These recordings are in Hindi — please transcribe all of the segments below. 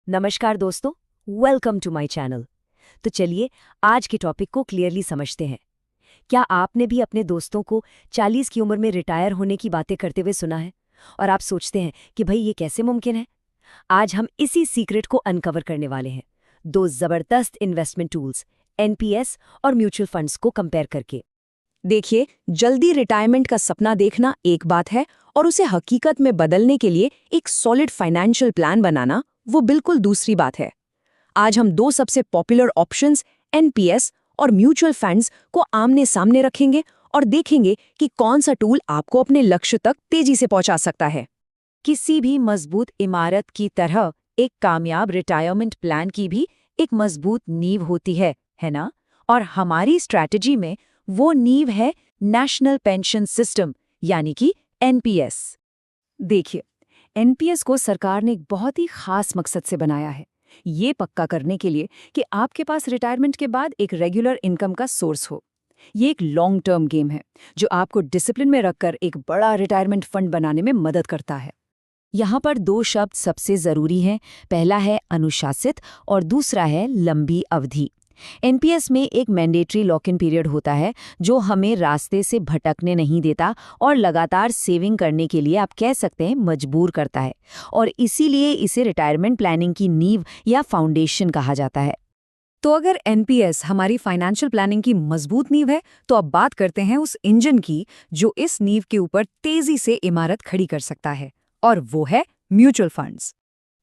नमस्कार दोस्तों, वेलकम टू माय चैनल। तो चलिए आज के टॉपिक को क्लियरली समझते हैं। क्या आपने भी अपने दोस्तों को 40 की उम्र में रिटायर होने की बातें करते हुए सुना है और आप सोचते हैं कि भाई ये कैसे मुमकिन है? आज हम इसी सीक्रेट को अनकवर करने वाले हैं, दो जबरदस्त इन्वेस्टमेंट टूल्स एनपीएस और म्यूचुअल फंड्स को कंपेयर करके। देखिए, जल्दी रिटायरमेंट का सपना देखना एक बात है और उसे हकीकत में बदलने के लिए एक सॉलिड फाइनेंशियल प्लान बनाना वो बिल्कुल दूसरी बात है। आज हम दो सबसे पॉपुलर ऑप्शंस एनपीएस और म्यूचुअल फंड्स को आमने सामने रखेंगे और देखेंगे कि कौन सा टूल आपको अपने लक्ष्य तक तेजी से पहुंचा सकता है। किसी भी मजबूत इमारत की तरह एक कामयाब रिटायरमेंट प्लान की भी एक मजबूत नींव होती है ना? और हमारी स्ट्रैटेजी में वो नींव है नेशनल पेंशन सिस्टम यानी कि एनपीएस। देखिए, एनपीएस को सरकार ने एक बहुत ही खास मकसद से बनाया है, ये पक्का करने के लिए कि आपके पास रिटायरमेंट के बाद एक रेगुलर इनकम का सोर्स हो। ये एक लॉन्ग टर्म गेम है जो आपको डिसिप्लिन में रखकर एक बड़ा रिटायरमेंट फंड बनाने में मदद करता है। यहाँ पर दो शब्द सबसे जरूरी हैं, पहला है अनुशासित और दूसरा है लंबी अवधि। एनपीएस में एक मैंडेटरी लॉक इन पीरियड होता है जो हमें रास्ते से भटकने नहीं देता और लगातार सेविंग करने के लिए आप कह सकते हैं मजबूर करता है, और इसीलिए इसे रिटायरमेंट प्लानिंग की नींव या फाउंडेशन कहा जाता है। तो अगर एनपीएस हमारी फाइनेंशियल प्लानिंग की मजबूत नींव है, तो अब बात करते हैं उस इंजन की जो इस नींव के ऊपर तेजी से इमारत खड़ी कर सकता है, और वो है म्यूचुअल फंड्स।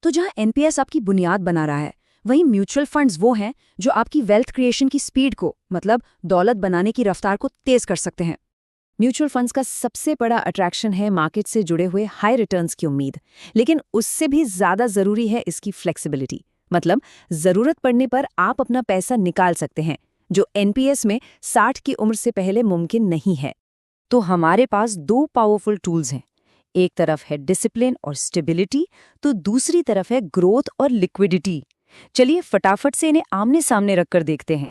तो जहां एनपीएस आपकी बुनियाद बना रहा है, वहीं म्यूचुअल फंड्स वो हैं जो आपकी वेल्थ क्रिएशन की स्पीड को, मतलब दौलत बनाने की रफ्तार को तेज कर सकते हैं। म्यूचुअल फंड्स का सबसे बड़ा अट्रैक्शन है मार्केट से जुड़े हुए हाई रिटर्न्स की उम्मीद, लेकिन उससे भी ज्यादा जरूरी है इसकी फ्लेक्सिबिलिटी, मतलब जरूरत पड़ने पर आप अपना पैसा निकाल सकते हैं, जो एनपीएस में 60 की उम्र से पहले मुमकिन नहीं है। तो हमारे पास दो पावरफुल टूल्स हैं, एक तरफ है डिसिप्लिन और स्टेबिलिटी, तो दूसरी तरफ है ग्रोथ और लिक्विडिटी। चलिए फटाफट से इन्हें आमने सामने रखकर देखते हैं।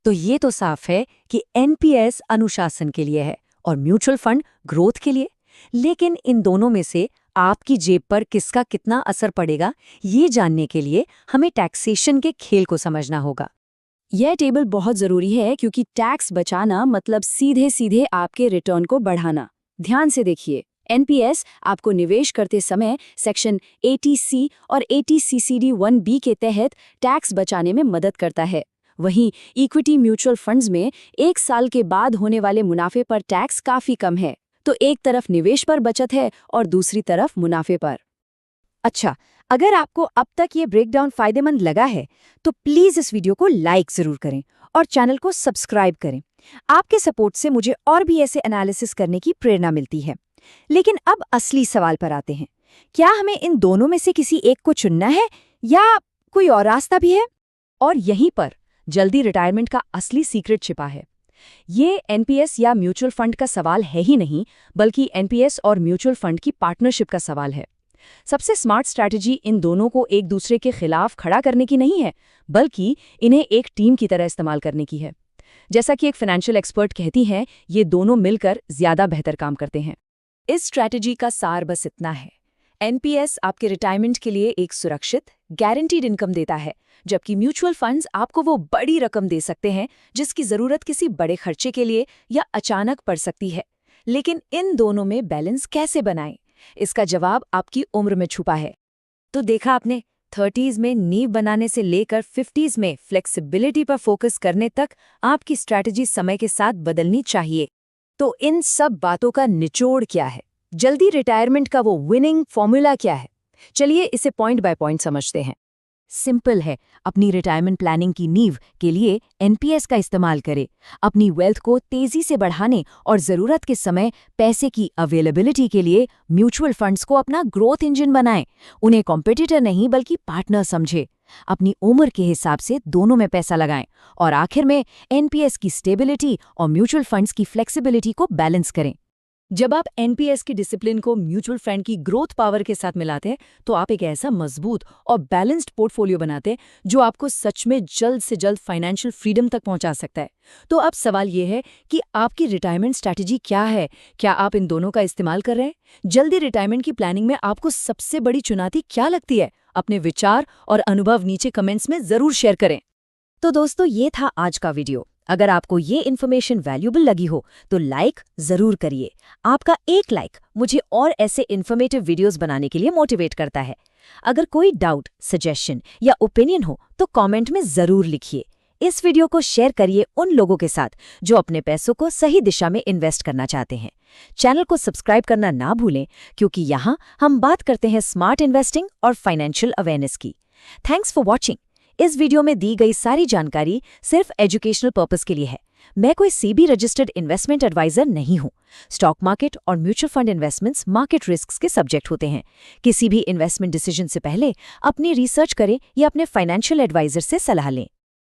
तो ये तो साफ है कि एनपीएस अनुशासन के लिए है और म्यूचुअल फंड ग्रोथ के लिए, लेकिन इन दोनों में से आपकी जेब पर किसका कितना असर पड़ेगा, ये जानने के लिए हमें टैक्सेशन के खेल को समझना होगा। यह टेबल बहुत जरूरी है क्योंकि टैक्स बचाना मतलब सीधे सीधे आपके रिटर्न को बढ़ाना। ध्यान से देखिए, एनपीएस आपको निवेश करते समय सेक्शन 80C और 80CCD 1B के तहत टैक्स बचाने में मदद करता है। वहीं इक्विटी म्यूचुअल फंड्स में 1 साल के बाद होने वाले मुनाफे पर टैक्स काफी कम है। तो एक तरफ निवेश पर बचत है और दूसरी तरफ मुनाफे पर। अच्छा, अगर आपको अब तक ये ब्रेकडाउन फायदेमंद लगा है तो प्लीज इस वीडियो को लाइक जरूर करें और चैनल को सब्सक्राइब करें। आपके सपोर्ट से मुझे और भी ऐसे एनालिसिस करने की प्रेरणा मिलती है। लेकिन अब असली सवाल पर आते हैं, क्या हमें इन दोनों में से किसी एक को चुनना है या कोई और रास्ता भी है? और यहीं पर जल्दी रिटायरमेंट का असली सीक्रेट छिपा है। ये एनपीएस या म्यूचुअल फंड का सवाल है ही नहीं, बल्कि एनपीएस और म्यूचुअल फंड की पार्टनरशिप का सवाल है। सबसे स्मार्ट स्ट्रैटेजी इन दोनों को एक दूसरे के खिलाफ खड़ा करने की नहीं है, बल्कि इन्हें एक टीम की तरह इस्तेमाल करने की है। जैसा कि एक फाइनेंशियल एक्सपर्ट कहती हैं, ये दोनों मिलकर ज्यादा बेहतर काम करते हैं। इस स्ट्रैटेजी का सार बस इतना है, एनपीएस आपके रिटायरमेंट के लिए एक सुरक्षित, गारंटीड इनकम देता है, जबकि म्यूचुअल फंड्स आपको वो बड़ी रकम दे सकते हैं जिसकी जरूरत किसी बड़े खर्चे के लिए या अचानक पड़ सकती है। लेकिन इन दोनों में बैलेंस कैसे बनाएं, इसका जवाब आपकी उम्र में छुपा है। तो देखा आपने, 30s में नींव बनाने से लेकर 50s में फ्लेक्सिबिलिटी पर फोकस करने तक आपकी स्ट्रैटेजी समय के साथ बदलनी चाहिए। तो इन सब बातों का निचोड़ क्या है? जल्दी रिटायरमेंट का वो विनिंग फॉर्मूला क्या है? चलिए इसे पॉइंट बाय पॉइंट समझते हैं। सिंपल है, अपनी रिटायरमेंट प्लानिंग की नींव के लिए एनपीएस का इस्तेमाल करें। अपनी वेल्थ को तेजी से बढ़ाने और जरूरत के समय पैसे की अवेलेबिलिटी के लिए म्यूचुअल फंड्स को अपना ग्रोथ इंजन बनाएं। उन्हें कॉम्पिटिटर नहीं बल्कि पार्टनर समझे। अपनी उम्र के हिसाब से दोनों में पैसा लगाएं और आखिर में एनपीएस की स्टेबिलिटी और म्यूचुअल फंड्स की फ्लेक्सिबिलिटी को बैलेंस करें। जब आप एनपीएस की डिसिप्लिन को म्यूचुअल फंड की ग्रोथ पावर के साथ मिलाते हैं, तो आप एक ऐसा मजबूत और बैलेंस्ड पोर्टफोलियो बनाते हैं जो आपको सच में जल्द से जल्द फाइनेंशियल फ्रीडम तक पहुंचा सकता है। तो अब सवाल यह है कि आपकी रिटायरमेंट स्ट्रैटेजी क्या है? क्या आप इन दोनों का इस्तेमाल कर रहे हैं? जल्दी रिटायरमेंट की प्लानिंग में आपको सबसे बड़ी चुनौती क्या लगती है? अपने विचार और अनुभव नीचे कमेंट्स में जरूर शेयर करें। तो दोस्तों, ये था आज का वीडियो। अगर आपको ये इन्फॉर्मेशन वैल्यूएबल लगी हो तो लाइक जरूर करिए। आपका एक लाइक मुझे और ऐसे इन्फॉर्मेटिव वीडियोस बनाने के लिए मोटिवेट करता है। अगर कोई डाउट, सजेशन या ओपिनियन हो तो कमेंट में जरूर लिखिए। इस वीडियो को शेयर करिए उन लोगों के साथ जो अपने पैसों को सही दिशा में इन्वेस्ट करना चाहते हैं। चैनल को सब्सक्राइब करना ना भूलें, क्योंकि यहाँ हम बात करते हैं स्मार्ट इन्वेस्टिंग और फाइनेंशियल अवेयरनेस की। Thanks for watching. इस वीडियो में दी गई सारी जानकारी सिर्फ एजुकेशनल पर्पस के लिए है। मैं कोई सेबी रजिस्टर्ड इन्वेस्टमेंट एडवाइजर नहीं हूं। स्टॉक मार्केट और mutual fund investments market risks के सब्जेक्ट होते हैं। किसी भी इन्वेस्टमेंट डिसीजन से पहले अपनी रिसर्च करें या अपने फाइनेंशियल एडवाइजर से सलाह लें।